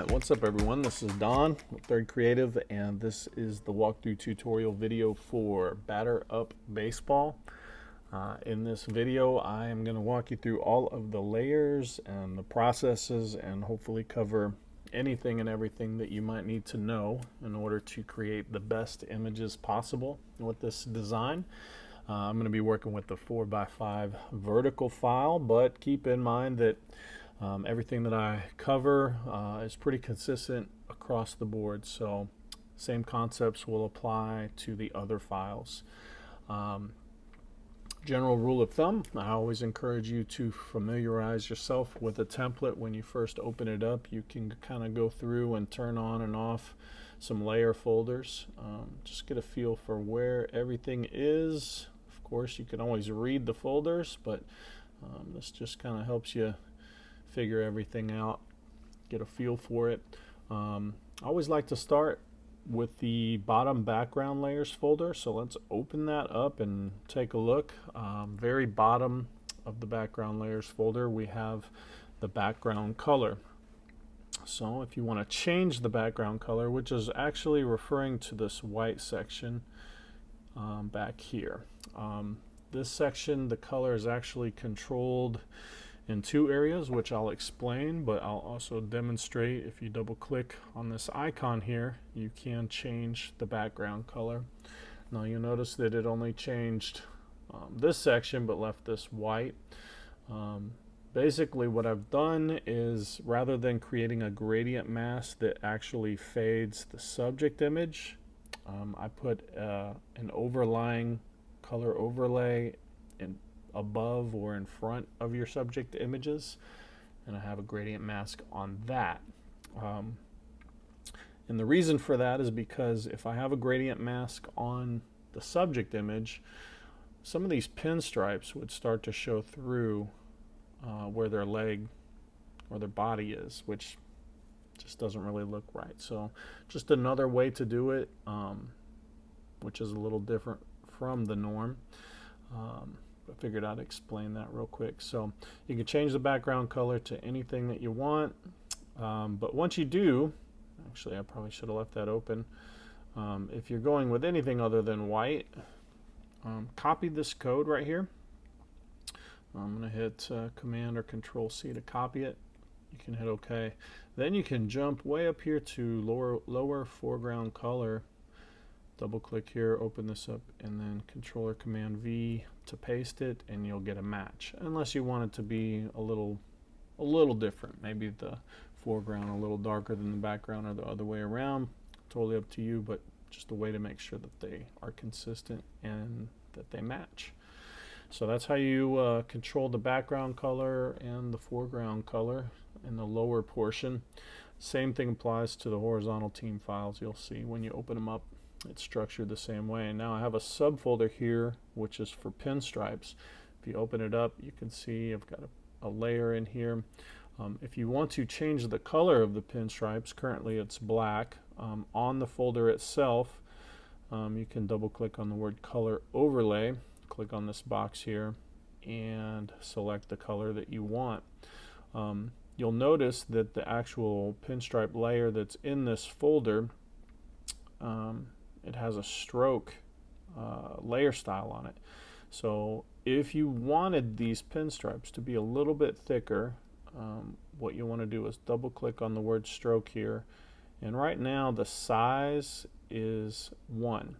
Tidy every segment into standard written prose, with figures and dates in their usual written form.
Alright, what's up everyone? This is Don with Third Creative, and this is the walkthrough tutorial video for Batter Up Baseball. In this video I am going to walk you through all of the layers and the processes and hopefully cover anything and everything that you might need to know in order to create the best images possible with this design. I'm going to be working with the 4x5 vertical file, but keep in mind that everything that I cover is pretty consistent across the board, so same concepts will apply to the other files. General rule of thumb, I always encourage you to familiarize yourself with a template when you first open it up. You can kind of go through and turn on and off some layer folders. Just get a feel for where everything is. Of course, you can always read the folders, but this just kind of helps you figure everything out, get a feel for it. I always like to start with the bottom background layers folder, so let's open that up and take a look. Very bottom of the background layers folder we have the background color. So if you want to change the background color, which is actually referring to this white section back here, this section, the color is actually controlled in two areas, which I'll explain, but I'll also demonstrate. If you double click on this icon here, you can change the background color. Now you'll notice that it only changed this section but left this white. Basically what I've done is, rather than creating a gradient mask that actually fades the subject image, I put an overlying color overlay above or in front of your subject images, and I have a gradient mask on that. And the reason for that is because if I have a gradient mask on the subject image, some of these pinstripes would start to show through where their leg or their body is, which just doesn't really look right. So just another way to do it, which is a little different from the norm. I figured I'd explain that real quick. So you can change the background color to anything that you want, but once you do, actually I probably should have left that open. If you're going with anything other than white, copy this code right here. I'm going to hit Command or Control C to copy it. You can hit OK. Then you can jump way up here to lower foreground color. Double click here, open this up, and then Control or Command V to paste it, and you'll get a match. Unless you want it to be a little different, maybe the foreground a little darker than the background, or the other way around. Totally up to you, but just a way to make sure that they are consistent and that they match. So that's how you control the background color and the foreground color in the lower portion. Same thing applies to the horizontal team files. You'll see when you open them up, it's structured the same way. And now I have a subfolder here which is for pinstripes. If you open it up, you can see I've got a layer in here. If you want to change the color of the pinstripes, currently it's black. On the folder itself, you can double click on the word color overlay, click on this box here, and select the color that you want. You'll notice that the actual pinstripe layer that's in this folder, it has a stroke layer style on it. So if you wanted these pinstripes to be a little bit thicker, what you want to do is double click on the word stroke here, and right now the size is 1.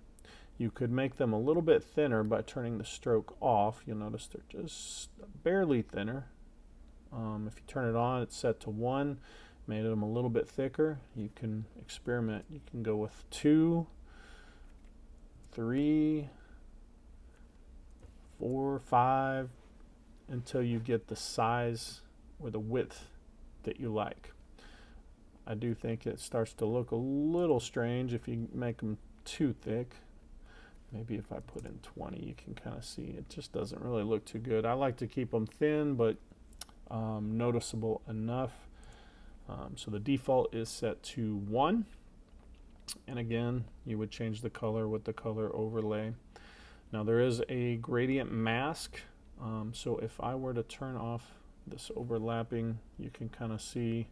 You could make them a little bit thinner by turning the stroke off. You'll notice they're just barely thinner. If you turn it on, it's set to 1. Made them a little bit thicker. You can experiment. You can go with 2, 3, 4, 5, until you get the size or the width that you like. I do think it starts to look a little strange if you make them too thick. Maybe if I put in 20, you can kind of see it just doesn't really look too good. I like to keep them thin but noticeable enough. So the default is set to 1. And again, you would change the color with the color overlay. Now there is a gradient mask, so if I were to turn off this overlapping, you can kind of see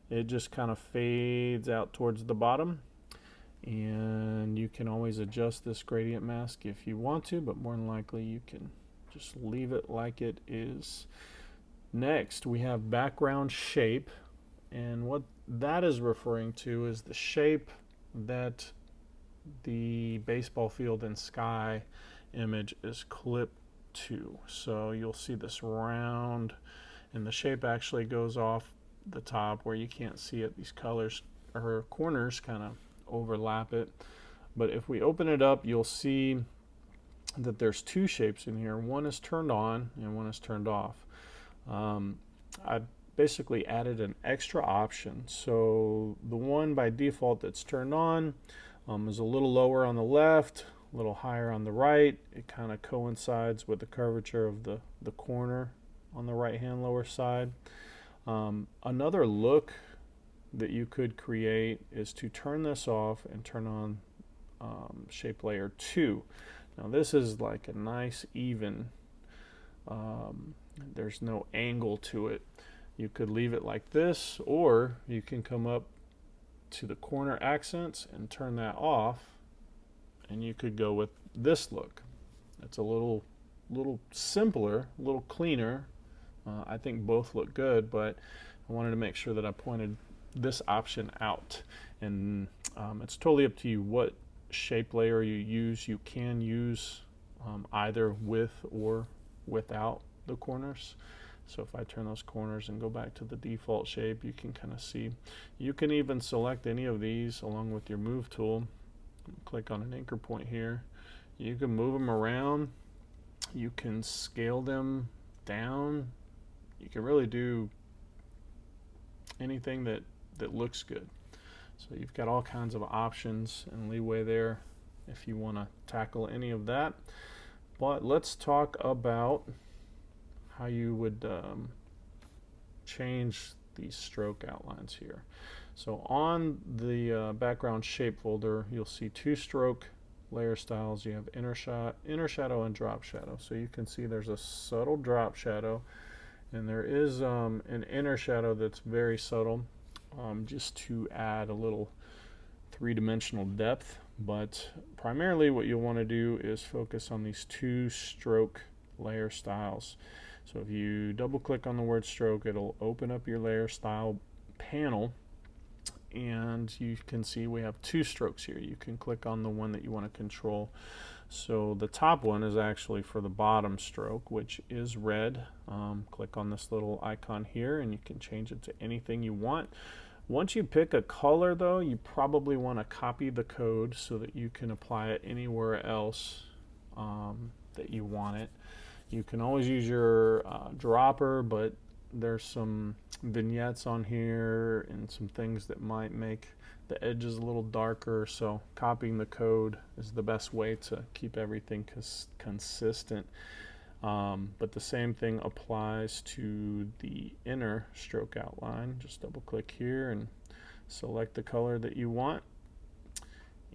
it just kind of fades out towards the bottom. And you can always adjust this gradient mask if you want to, but more than likely you can just leave it like it is. Next, we have background shape, and what that is referring to is the shape that the baseball field and sky image is clipped to. So you'll see this round, and the shape actually goes off the top where you can't see it. These colors or corners kind of overlap it. But if we open it up, you'll see that there's two shapes in here. One is turned on and one is turned off. I basically added an extra option. So the one by default that's turned on is a little lower on the left, a little higher on the right. It kind of coincides with the curvature of the corner on the right hand lower side. Another look that you could create is to turn this off and turn on shape layer 2. Now this is like a nice even, there's no angle to it. You could leave it like this, or you can come up to the corner accents and turn that off, and you could go with this look. It's a little simpler, a little cleaner. I think both look good, but I wanted to make sure that I pointed this option out. And it's totally up to you what shape layer you use. You can use either with or without the corners. So if I turn those corners and go back to the default shape, you can kind of see. You can even select any of these along with your move tool. Click on an anchor point here. You can move them around. You can scale them down. You can really do anything that looks good. So you've got all kinds of options and leeway there if you want to tackle any of that. But let's talk about how you would change these stroke outlines here. So on the background shape folder, you'll see 2 stroke layer styles. You have inner shadow and drop shadow. So you can see there's a subtle drop shadow, and there is an inner shadow that's very subtle, just to add a little 3-dimensional depth. But primarily what you'll want to do is focus on these 2 stroke layer styles. So if you double click on the word stroke, it'll open up your layer style panel, and you can see we have 2 strokes here. You can click on the one that you want to control. So the top one is actually for the bottom stroke, which is red. Click on this little icon here and you can change it to anything you want. Once you pick a color though, you probably want to copy the code so that you can apply it anywhere else that you want it. You can always use your dropper, but there's some vignettes on here and some things that might make the edges a little darker, so copying the code is the best way to keep everything consistent. But the same thing applies to the inner stroke outline. Just double click here and select the color that you want,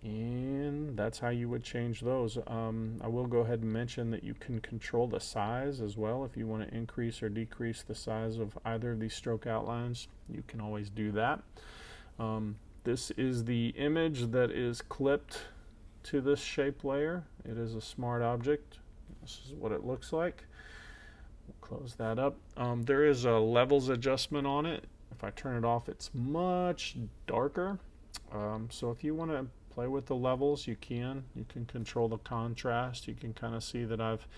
and that's how you would change those. I will go ahead and mention that you can control the size as well. If you want to increase or decrease the size of either of these stroke outlines, you can always do that. This is the image that is clipped to this shape layer. It is a smart object. This is what it looks like. We'll close that up. There is a levels adjustment on it. If I turn it off, it's much darker. So if you want to play with the levels, you can. You can control the contrast. You can kind of see that I've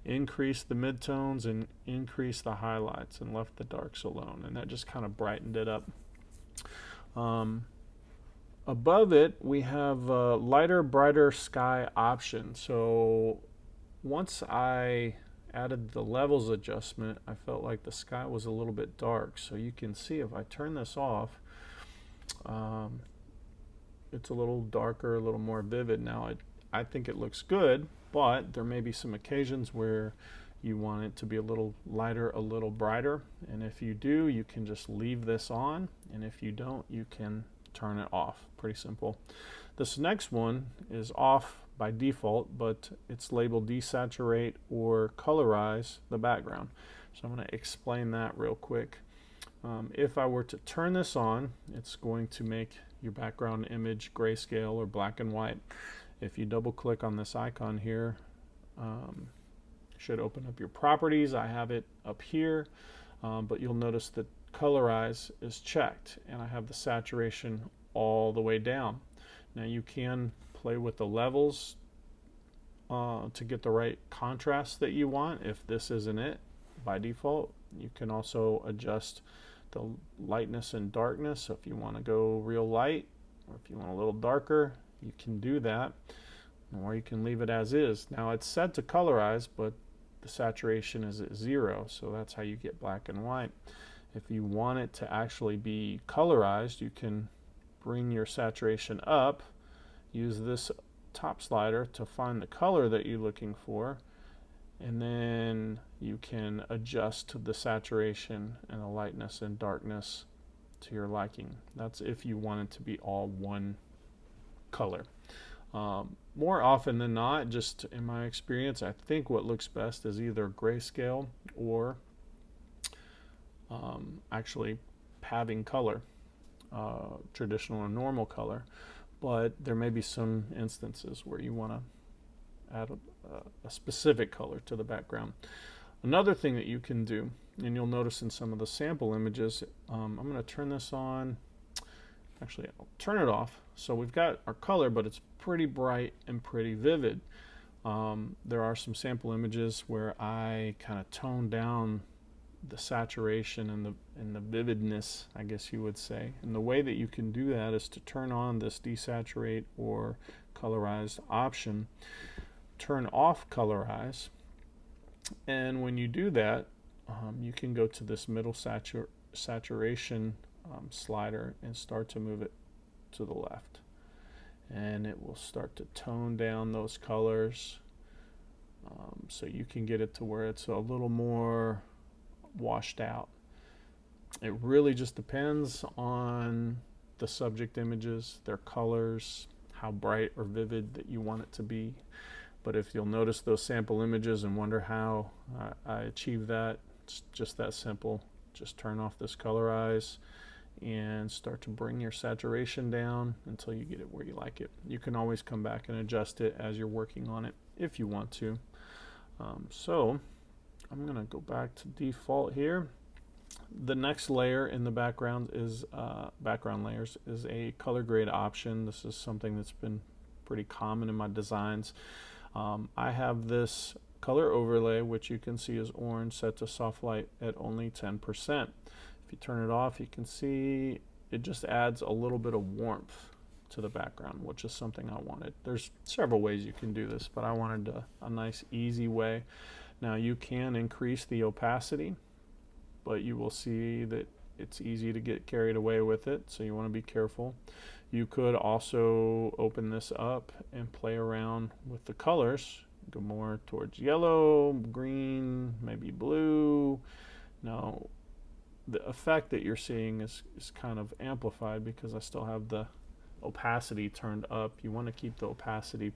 increased the midtones and increased the highlights and left the darks alone, and that just kind of brightened it up. Above it, we have a lighter, brighter sky option. So once I added the levels adjustment, I felt like the sky was a little bit dark. So you can see if I turn this off, it's a little darker, a little more vivid. Now, I think it looks good, but there may be some occasions where you want it to be a little lighter, a little brighter. And if you do, you can just leave this on. And if you don't, you can turn it off. Pretty simple. This next one is off by default, but it's labeled desaturate or colorize the background. So I'm going to explain that real quick. If I were to turn this on, it's going to make your background image grayscale or black and white. If you double click on this icon here, should open up your properties. I have it up here, but you'll notice that colorize is checked, and I have the saturation all the way down. Now you can play with the levels to get the right contrast that you want. If this isn't it by default, you can also adjust the lightness and darkness. So if you want to go real light, or if you want a little darker, you can do that, or you can leave it as is. Now it's set to colorize, but the saturation is at 0, so that's how you get black and white. If you want it to actually be colorized, you can bring your saturation up, use this top slider to find the color that you're looking for, and then you can adjust the saturation and the lightness and darkness to your liking. That's if you want it to be all one color. More often than not, just in my experience, I think what looks best is either grayscale or actually having color, traditional or normal color. But there may be some instances where you want to add a specific color to the background. Another thing that you can do, and you'll notice in some of the sample images, I'm going to turn this on. Actually, I'll turn it off. So we've got our color, but it's pretty bright and pretty vivid. There are some sample images where I kind of tone down the saturation and the vividness, I guess you would say. And the way that you can do that is to turn on this desaturate or colorize option, turn off colorize, and when you do that, you can go to this middle saturation slider and start to move it to the left, and it will start to tone down those colors, so you can get it to where it's a little more washed out. It really just depends on the subject images, their colors, how bright or vivid that you want it to be. But if you'll notice those sample images and wonder how I achieve that, it's just that simple. Just turn off this colorize and start to bring your saturation down until you get it where you like it. You can always come back and adjust it as you're working on it if you want to. So I'm going to go back to default here. The next layer in the background is background layers is a color grade option. This is something that's been pretty common in my designs. I have this color overlay, which you can see is orange, set to soft light at only 10%. If you turn it off, you can see it just adds a little bit of warmth to the background, which is something I wanted. There's several ways you can do this, but I wanted a nice easy way. Now you can increase the opacity, but you will see that it's easy to get carried away with it, so you want to be careful. You could also open this up and play around with the colors. Go more towards yellow, green, maybe blue. Now the effect that you're seeing is kind of amplified because I still have the opacity turned up. You want to keep the opacity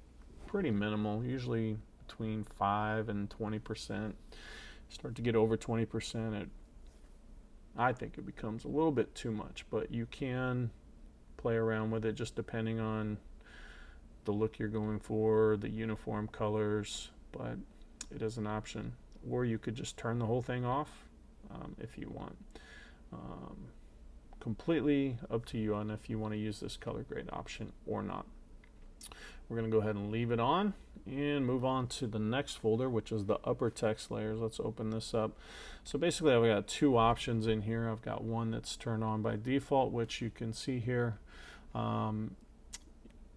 pretty minimal, usually between 5 and 20%. Start to get over 20%, I think it becomes a little bit too much, but you can play around with it just depending on the look you're going for, the uniform colors, but it is an option. Or you could just turn the whole thing off if you want. Completely up to you on if you want to use this color grade option or not. We're going to go ahead and leave it on and move on to the next folder, which is the upper text layers. Let's open this up. So basically I've got two options in here. I've got one that's turned on by default, which you can see here.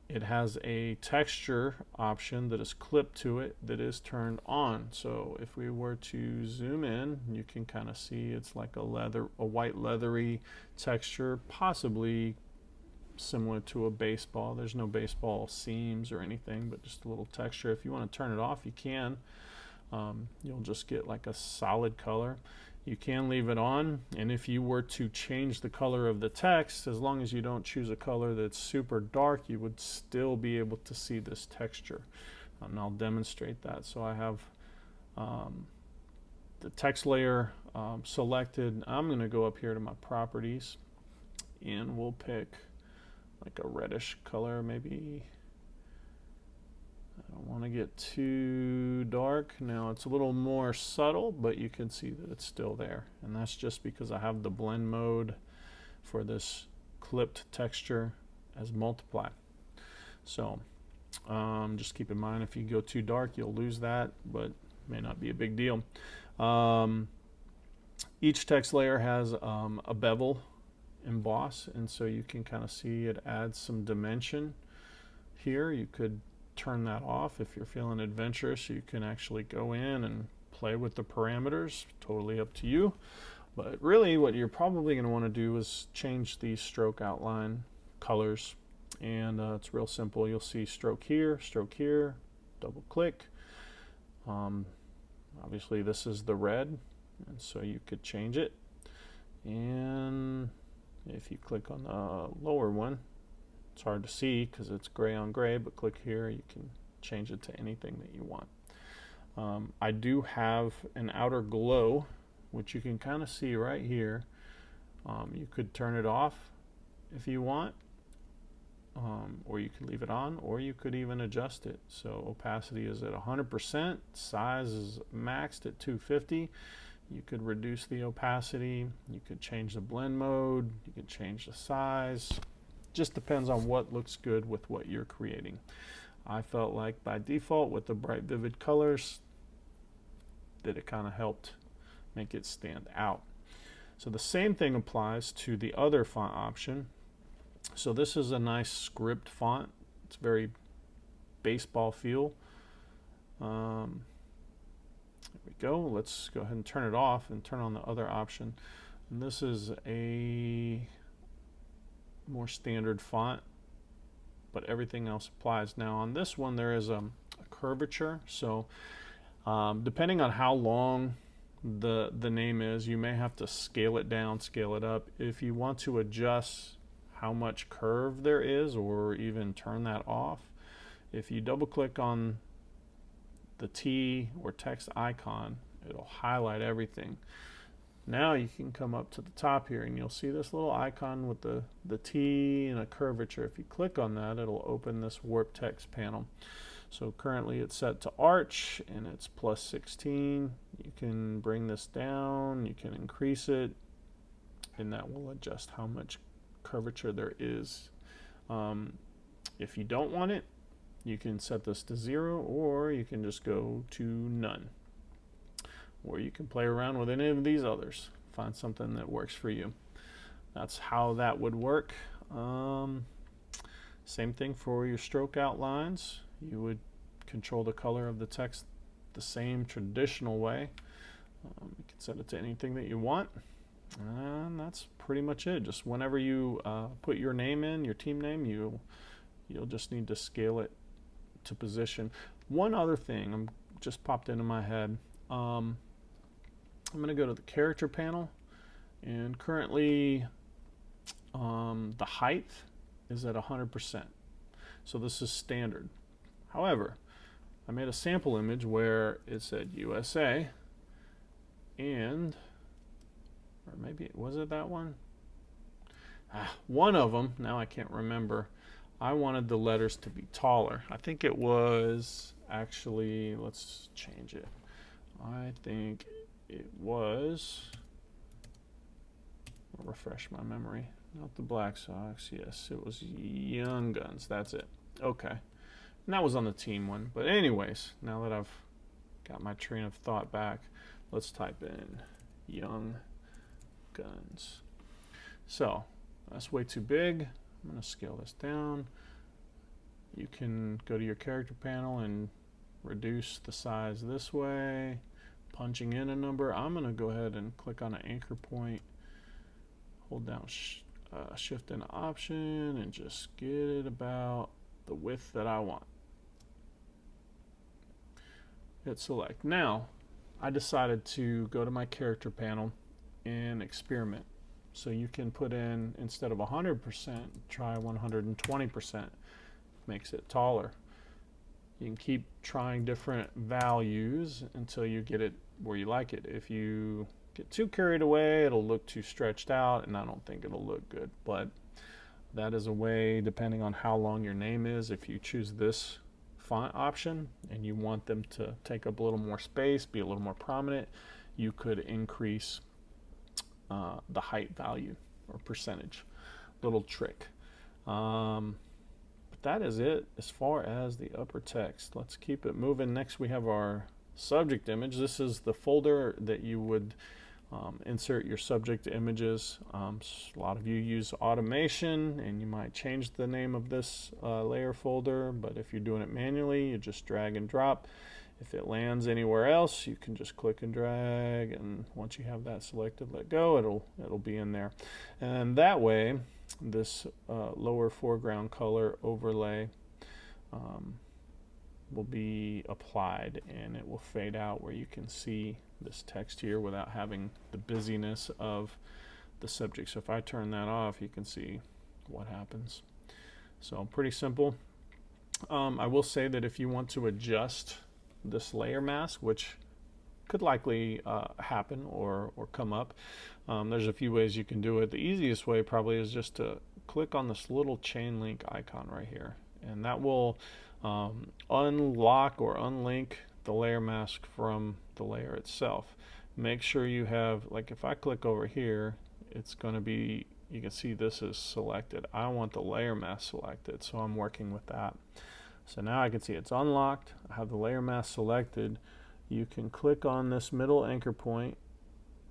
It has a texture option that is clipped to it that is turned on. So if we were to zoom in, you can kind of see it's like a white leathery texture, possibly similar to a baseball. There's no baseball seams or anything, but just a little texture. If you want to turn it off, you can. You'll just get like a solid color. You can leave it on, and if you were to change the color of the text, as long as you don't choose a color that's super dark, you would still be able to see this texture. And I'll demonstrate that. So I have the text layer selected, I'm going to go up here to my properties, and we'll pick like a reddish color, maybe. I don't want to get too dark. Now it's a little more subtle, but you can see that it's still there. And that's just because I have the blend mode for this clipped texture as multiply. So just keep in mind, if you go too dark, you'll lose that, but may not be a big deal. Each text layer has a bevel emboss, and so you can kind of see it adds some dimension here. You could turn that off if you're feeling adventurous. You can actually go in and play with the parameters, totally up to you. But really what you're probably going to want to do is change the stroke outline colors, and it's real simple. You'll see stroke here, double click. Obviously this is the red, and so you could change it. And if you click on the lower one, it's hard to see because it's gray on gray, but click here, you can change it to anything that you want. I do have an outer glow, which you can kind of see right here. You could turn it off if you want, or you could leave it on, or you could even adjust it. So opacity is at 100%, size is maxed at 250. You could reduce the opacity, you could change the blend mode, you could change the size. Just depends on what looks good with what you're creating. I felt like by default with the bright vivid colors that it kind of helped make it stand out. So the same thing applies to the other font option. So this is a nice script font. It's very baseball feel. There we go. Let's go ahead and turn it off and turn on the other option. And this is a more standard font, but everything else applies. Now on this one there is a curvature, so depending on how long the name is, you may have to scale it down, scale it up. If you want to adjust how much curve there is, or even turn that off, if you double click on the T or text icon, it'll highlight everything. Now you can come up to the top here and you'll see this little icon with the T and a curvature. If you click on that, it'll open this warp text panel. So currently it's set to arch and it's +16. You can bring this down, you can increase it, and that will adjust how much curvature there is. If you don't want it, you can set this to 0, or you can just go to none. Or you can play around with any of these others. Find something that works for you. That's how that would work. Same thing for your stroke outlines. You would control the color of the text the same traditional way. You can set it to anything that you want. And that's pretty much it. Just whenever you put your name in, your team name, you'll just need to scale it to position. One other thing just popped into my head. I'm going to go to the character panel, and currently the height is at 100%. So this is standard. However, I made a sample image where it said USA, and, or maybe, was it that one? One of them, now I can't remember. I wanted the letters to be taller. I think it was actually, let's change it. I think it was, I'll refresh my memory, not the Black Sox, yes, it was Young Guns, that's it. Okay, and that was on the team one. But anyways, now that I've got my train of thought back, let's type in Young Guns. So, that's way too big. I'm going to scale this down. You can go to your character panel and reduce the size this way, punching in a number. I'm going to go ahead and click on an anchor point, hold down shift and option, and just get it about the width that I want. Hit select. Now I decided to go to my character panel and experiment. So you can put in, instead of 100%, try 120%. Makes it taller. You can keep trying different values until you get it where you like it. If you get too carried away, it'll look too stretched out, and I don't think it'll look good. But that is a way, depending on how long your name is, if you choose this font option and you want them to take up a little more space, be a little more prominent, you could increase the height value or percentage. Little trick. But that is it as far as the upper text. Let's keep it moving. Next we have our subject image. This is the folder that you would insert your subject images. A lot of you use automation, and you might change the name of this layer folder, but if you're doing it manually, you just drag and drop. If it lands anywhere else, you can just click and drag, and once you have that selected, let go, it'll be in there. And that way, this lower foreground color overlay will be applied, and it will fade out where you can see this text here without having the busyness of the subject. So if I turn that off, you can see what happens. So pretty simple. I will say that if you want to adjust this layer mask, which could likely happen or come up, there's a few ways you can do it. The easiest way probably is just to click on this little chain link icon right here, and that will unlock or unlink the layer mask from the layer itself. Make sure you have, like if I click over here, it's going to be, you can see this is selected. I want the layer mask selected, so I'm working with that. So now I can see it's unlocked. I have the layer mask selected. You can click on this middle anchor point,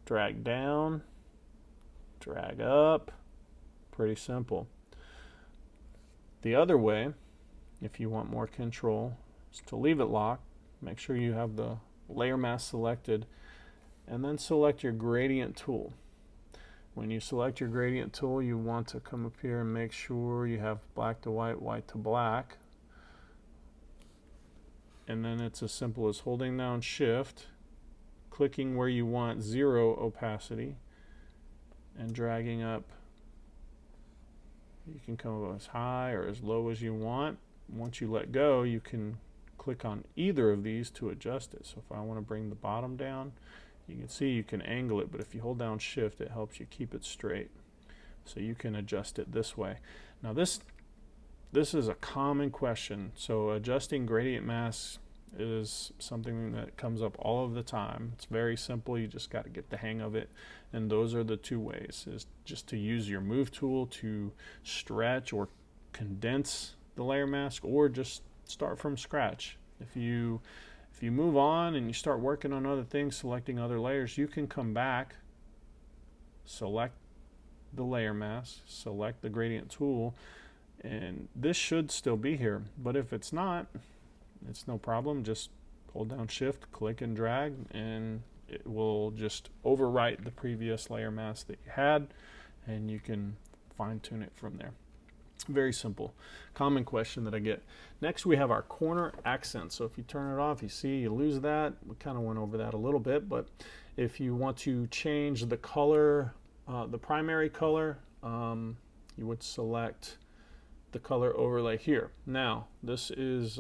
drag down, drag up. Pretty simple. The other way, if you want more control, is to leave it locked. Make sure you have the layer mask selected, and then select your gradient tool. When you select your gradient tool, you want to come up here and make sure you have black to white, white to black. And then it's as simple as holding down Shift, clicking where you want 0 opacity, and dragging up. You can come up as high or as low as you want. Once you let go, you can click on either of these to adjust it. So if I want to bring the bottom down, you can see you can angle it, but if you hold down Shift, it helps you keep it straight. So you can adjust it this way. Now this is a common question. So adjusting gradient masks is something that comes up all of the time. It's very simple. You just got to get the hang of it. And those are the two ways, is just to use your move tool to stretch or condense the layer mask, or just start from scratch. If you move on and you start working on other things, selecting other layers, you can come back, select the layer mask, select the gradient tool, and this should still be here. But if it's not, it's no problem. Just hold down Shift, click and drag, and it will just overwrite the previous layer mask that you had, and you can fine tune it from there. Very simple. Common question that I get. Next we have our corner accent. So if you turn it off, you see you lose that. We kind of went over that a little bit, but if you want to change the color, the primary color, you would select the color overlay here. Now this is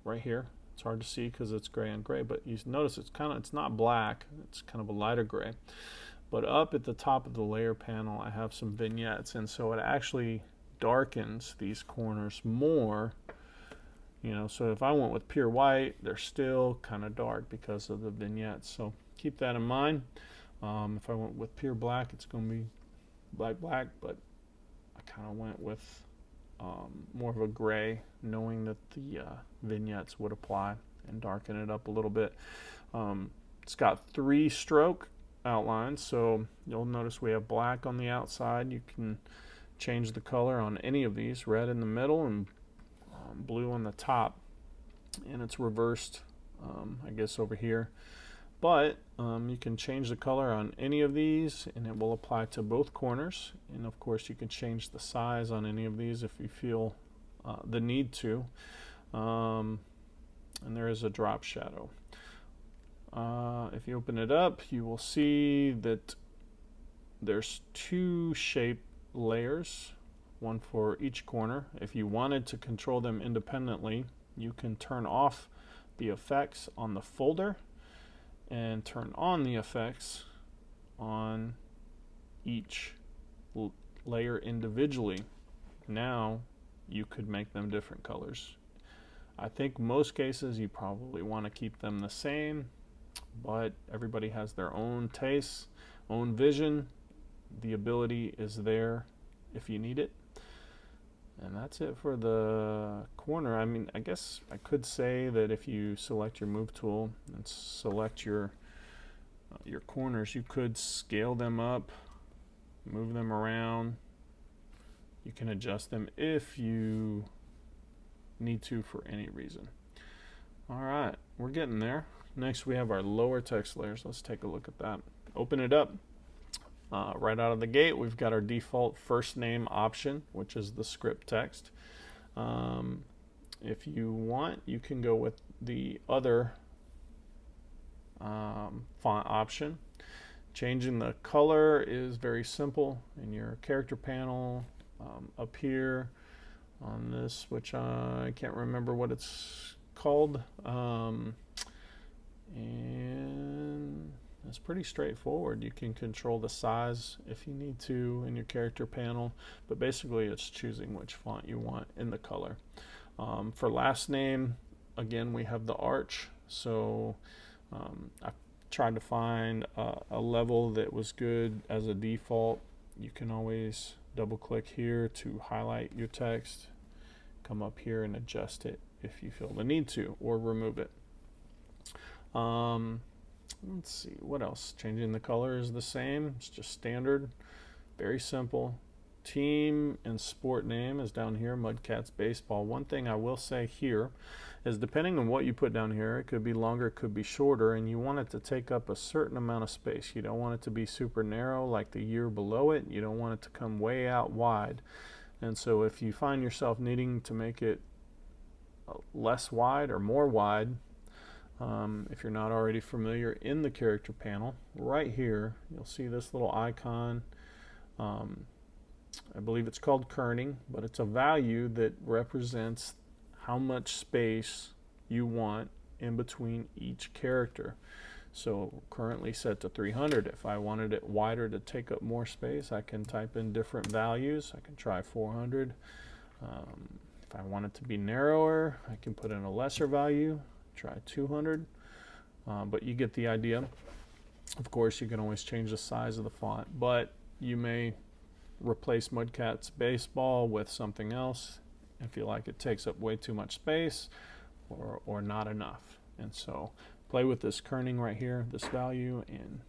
right here. It's hard to see because it's gray on gray, but you notice it's not black, it's kind of a lighter gray. But up at the top of the layer panel, I have some vignettes, and so it actually darkens these corners more. So if I went with pure white, they're still kind of dark because of the vignettes. So keep that in mind. If I went with pure black, it's going to be black, but I kind of went with more of a gray, knowing that the vignettes would apply and darken it up a little bit. It's got 3 stroke outlines, so you'll notice we have black on the outside. You can change the color on any of these, red in the middle and blue on the top, and it's reversed I guess over here, but you can change the color on any of these and it will apply to both corners. And of course you can change the size on any of these if you feel the need to, and there is a drop shadow. If you open it up, you will see that there's 2 shape layers, one for each corner. If you wanted to control them independently, you can turn off the effects on the folder and turn on the effects on each layer individually. Now you could make them different colors. I think most cases you probably want to keep them the same, but everybody has their own tastes, own vision. The ability is there if you need it. And that's it for the corner. I mean, I guess I could say that if you select your move tool and select your corners, you could scale them up, move them around. You can adjust them if you need to for any reason. All right, we're getting there. Next we have our lower text layers. Let's take a look at that. Open it up. Right out of the gate, we've got our default first name option, which is the script text. If you want, you can go with the other font option. Changing the color is very simple in your character panel. Up here on this, which I can't remember what it's called, and it's pretty straightforward. You can control the size if you need to in your character panel, but basically it's choosing which font you want in the color. For last name, again, we have the arch, so I tried to find a level that was good as a default. You can always double click here to highlight your text, come up here and adjust it if you feel the need to, or remove it. Let's see, what else? Changing the color is the same. It's just standard, very simple. Team and sport name is down here, Mudcats Baseball. One thing I will say here is, depending on what you put down here, it could be longer, it could be shorter, and you want it to take up a certain amount of space. You don't want it to be super narrow like the year below it. You don't want it to come way out wide. And so if you find yourself needing to make it less wide or more wide, if you're not already familiar in the character panel, right here you'll see this little icon. I believe it's called kerning, but it's a value that represents how much space you want in between each character. So currently set to 300. If I wanted it wider to take up more space, I can type in different values. I can try 400. If I want it to be narrower, I can put in a lesser value, try 200. But you get the idea. Of course, you can always change the size of the font, but you may replace Mudcats Baseball with something else and feel like it takes up way too much space or not enough. And so play with this kerning right here, this value, and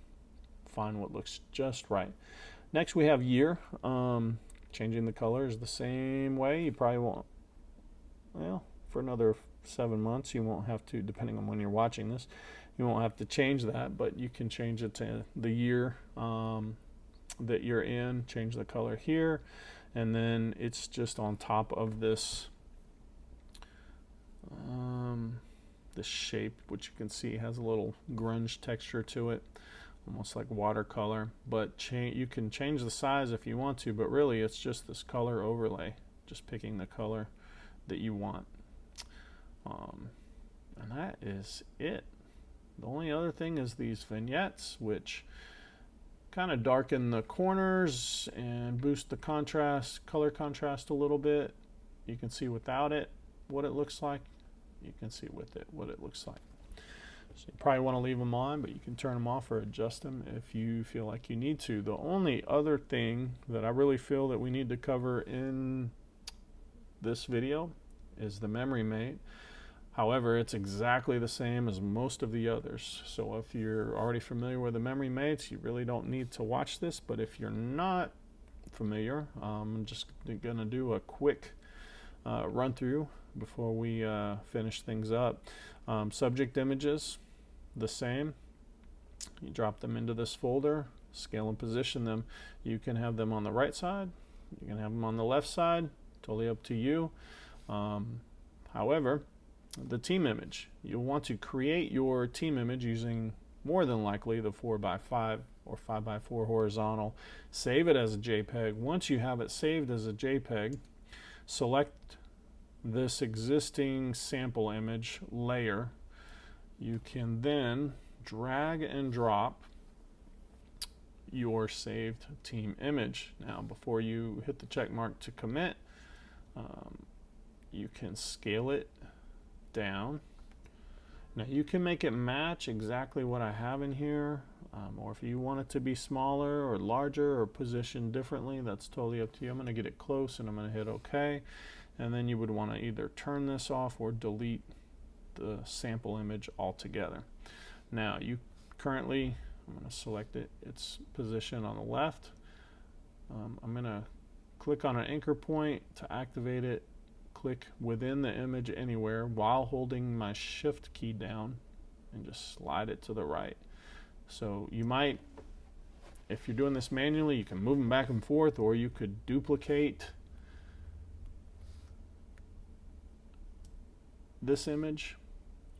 find what looks just right. Next we have year. Changing the color is the same way. You probably won't, well, for another 7 months you won't have to, depending on when you're watching this, you won't have to change that, but you can change it to the year that you're in, change the color here, and then it's just on top of this this shape, which you can see has a little grunge texture to it, almost like watercolor. But you can change the size if you want to, but really it's just this color overlay, just picking the color that you want. And that is it. The only other thing is these vignettes, which kind of darken the corners and boost the contrast, color contrast a little bit. You can see without it what it looks like. You can see with it what it looks like. So you probably want to leave them on, but you can turn them off or adjust them if you feel like you need to. The only other thing that I really feel that we need to cover in this video is the memory mate. However, it's exactly the same as most of the others. So if you're already familiar with the memory mates, you really don't need to watch this. But if you're not familiar, I'm just going to do a quick run through before we finish things up. Subject images, the same. You drop them into this folder, scale and position them. You can have them on the right side, you can have them on the left side, totally up to you. However, the team image, you'll want to create your team image using more than likely the 4x5 or 5x4 horizontal. Save it as a JPEG. Once you have it saved as a JPEG, select this existing sample image layer. You can then drag and drop your saved team image. Now, before you hit the check mark to commit, you can scale it down. Now you can make it match exactly what I have in here, or if you want it to be smaller or larger or positioned differently, that's totally up to you. I'm going to get it close and I'm going to hit OK, and then you would want to either turn this off or delete the sample image altogether. Now you currently, I'm going to select its position on the left. I'm going to click on an anchor point to activate it. Click within the image anywhere while holding my shift key down and just slide it to the right. So you might, if you're doing this manually, you can move them back and forth, or you could duplicate this image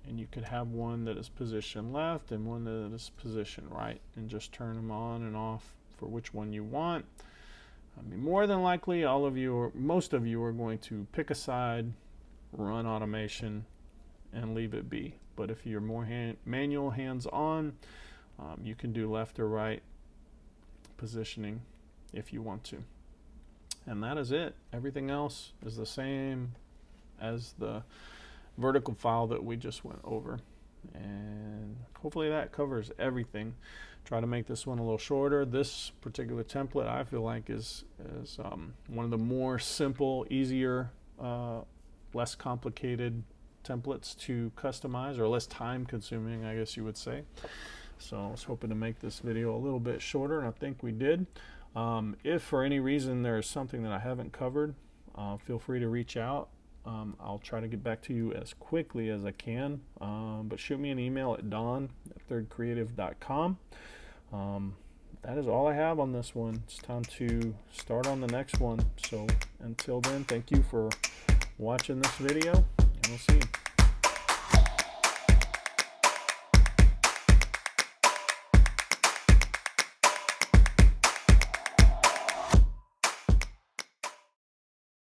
and you could have one that is positioned left and one that is positioned right, and just turn them on and off for which one you want. I mean, more than likely, all of you, or most of you, are going to pick a side, run automation, and leave it be. But if you're more manual, hands-on, you can do left or right positioning if you want to. And that is it. Everything else is the same as the vertical file that we just went over. And hopefully that covers everything. Try to make this one a little shorter. This particular template I feel like is one of the more simple, easier, less complicated templates to customize, or less time consuming, I guess you would say. So I was hoping to make this video a little bit shorter, and I think we did. If for any reason there's something that I haven't covered, feel free to reach out. I'll try to get back to you as quickly as I can, but shoot me an email at don@thirdcreative.com. That is all I have on this one. It's time to start on the next one. So until then, thank you for watching this video, and we'll see you.